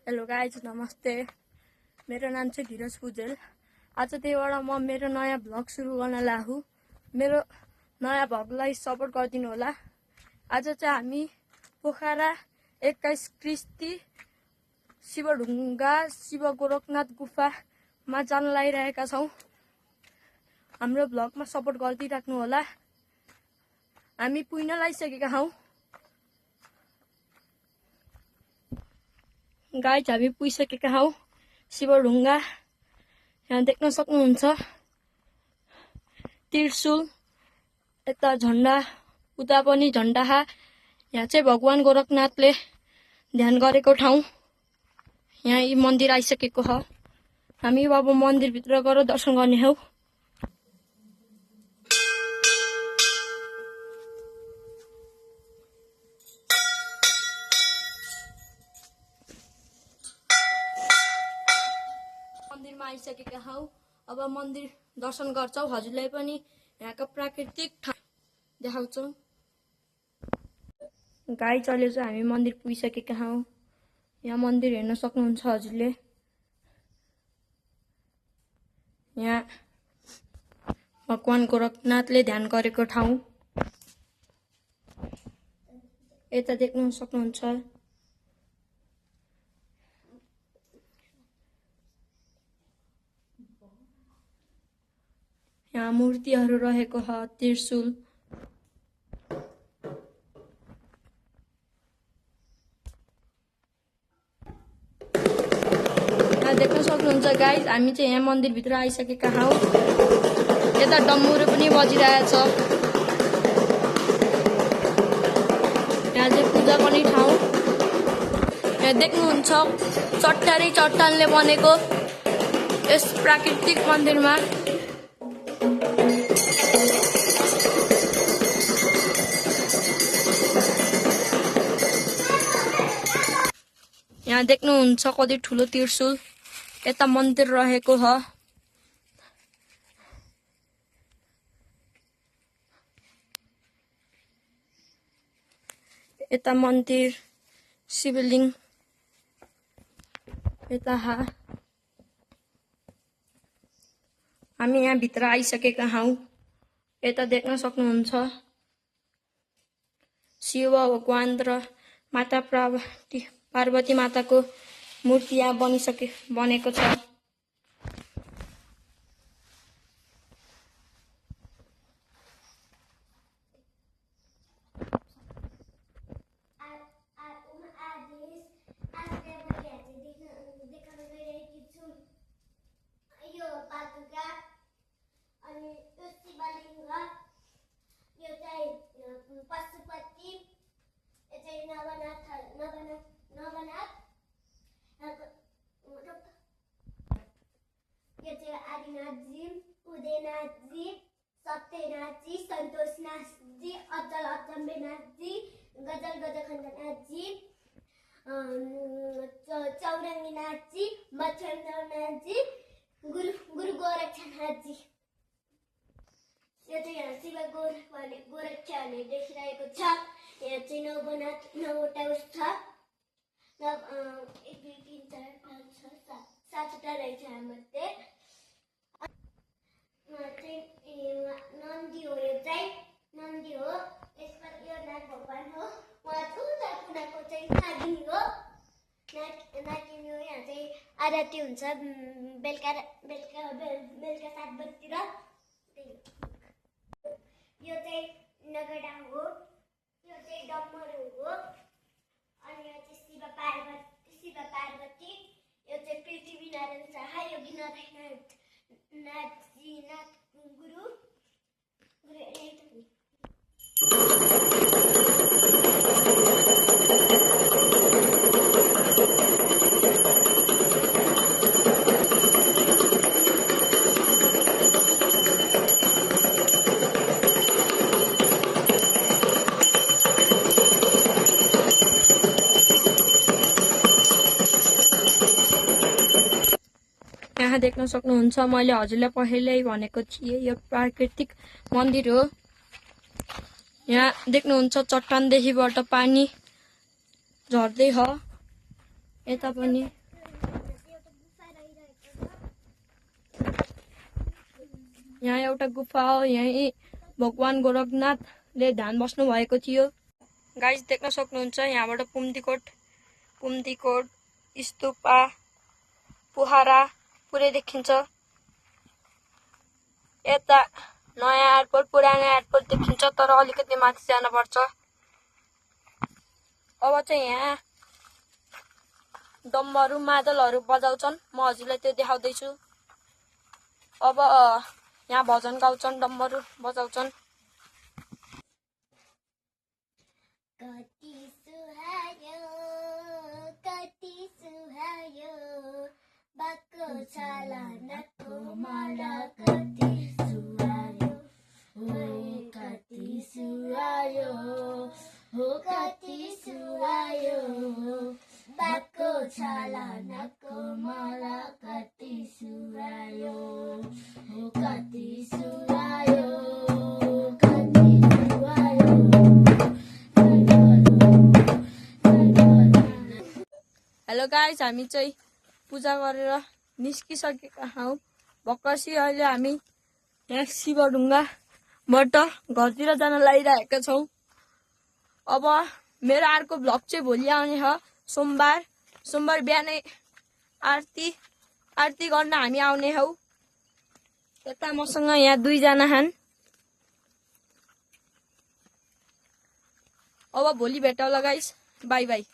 Hello guys, नमस्ते। मेरो नाम चाहिँ धीरज पुजेल। आज त्यहीबाट म मेरो नयाँ भ्लग सुरु गर्न लागु। मेरो नयाँ भ्लगलाई सपोर्ट गरिदिनु होला। आज चाहिँ हामी पोखरा 21 कृष्टि शिवढुङ्गा शिव गोरखनाथ गुफामा जान लागिरहेका छौँ। हाम्रो भ्लगमा सपोर्ट गरिदिराख्नु होला। हामी पुग्न लागिसकेका छौँ। गाइज, हामी पुगिसकेका छौँ शिवढुङ्गा। यहाँ देख्न सक्नुहुन्छ त्रिशूल, यता झण्डा, उता पनि झण्डा। यहाँ चाहिँ भगवान गोरखनाथले ध्यान गरेको ठाउँ। यहाँ यी मन्दिर आइसकेको छ। हामी अब मन्दिरभित्र गएर दर्शन गर्ने हौ। मन्दिरमा आइसकेका छौँ। अब मन्दिर दर्शन गर्छौँ। हजुरलाई पनि यहाँका प्राकृतिक ठाउँ देखाउँछौँ। गाइज, अहिले चाहिँ हामी मन्दिर पुगिसकेका छौँ। यहाँ मन्दिर हेर्न सक्नुहुन्छ हजुरले। यहाँ भगवान गोरखनाथले ध्यान गरेको ठाउँ। यता देख्न सक्नुहुन्छ यहाँ मूर्तिहरू रहेको छ, त्रिशूल। यहाँ देख्न सक्नुहुन्छ गाइज, हामी चाहिँ यहाँ मन्दिरभित्र आइसकेका छौँ। यता डम्मुरो पनि बजिरहेछ। यहाँ चाहिँ पूजा गर्ने ठाउँ। यहाँ देख्नुहुन्छ चट्टानै चट्टानले बनेको यस प्राकृतिक मन्दिरमा यहाँ देख्नुहुन्छ कति ठुलो त्रिशूल। यता मन्दिर रहेको छ। यता मन्दिर, शिवलिङ्ग यता हामी यहाँ भित्र आइसकेका छौँ। यता देख्न सक्नुहुन्छ शिव भगवान र माता पार्वती माताको मूर्ति यहाँ बनेको छ। आदिनाथजी, उदयनाथजी, सत्यनाथजी, सन्तोषनाथजी, अचल अचम्बेनाथजी, गजल गजखण्डनाथजी, चौरङ्गीनाथजी, मच्छरनाथजी, गुरु गोरक्षनाथजी। यो चाहिँ यहाँ शिव गोरक्ष भनेर देखिरहेको छ। यहाँ चाहिँ नौवटा उस छ। 1 2 3 4 5 6 7 7वटा रहेछ मध्ये। नन्दी हो, यो चाहिँ नन्दी हो। यसमा यो नाग भगवान हो। उहाँ उता कुनाको चाहिँ नागिनी हो। नागिनी हो। यहाँ चाहिँ आरती हुन्छ बेलुका 7 बजीतिर। यो चाहिँ नगडा हो। यो चाहिँ डम्मरू हो। अनि यो चाहिँ शिव पार्वती। यो चाहिँ पृथ्वीनारायण शाह, योगीनाथजी, नाथ गुरु। यहाँ देख्न सक्नुहुन्छ, मैले हजुरलाई पहिल्यै भनेको थिएँ यो प्राकृतिक मन्दिर हो। यहाँ देख्नुहुन्छ चट्टानदेखिबाट पानी झर्दै छ। यता पनि यहाँ एउटा गुफा हो। यहीँ भगवान गोरखनाथले ध्यान बस्नु भएको थियो। गाइस देख्न सक्नुहुन्छ यहाँबाट पुम्दीकोट स्तूपा पोखरा पुरै देखिन्छ। यता नयाँ एयरपोर्ट पुरानो एयरपोर्ट देखिन्छ तर अलिकति माथि जानुपर्छ। अब चाहिँ यहाँ डम्बरू मादलहरू बजाउँछन्, म हजुरलाई त्यो देखाउँदैछु। अब यहाँ भजन गाउँछन्, डम्बरू बजाउँछन्। कति सुहायो बाको छाला नाकको माला कति सुहायो हो कति सुहायो हो कति सुहायो बाको छाला नाकको माला कति सुहायो हो कति सुहायो कति सुहायो। हेलो गाइस, हामी चाहिँ पूजा गरेर निस्किसकेका हौँ। भक्कसी अहिले हामी यहाँ शिवढुङ्गाबाट घरतिर जान लागिरहेका छौँ। अब मेरो अर्को भ्लग चाहिँ भोलि आउने हो, सोमबार बिहानै आरती गर्न हामी आउने हौ। यता मसँग यहाँ 2 जना छन्। अब भोलि भेटौँला गाइस, बाई बाई।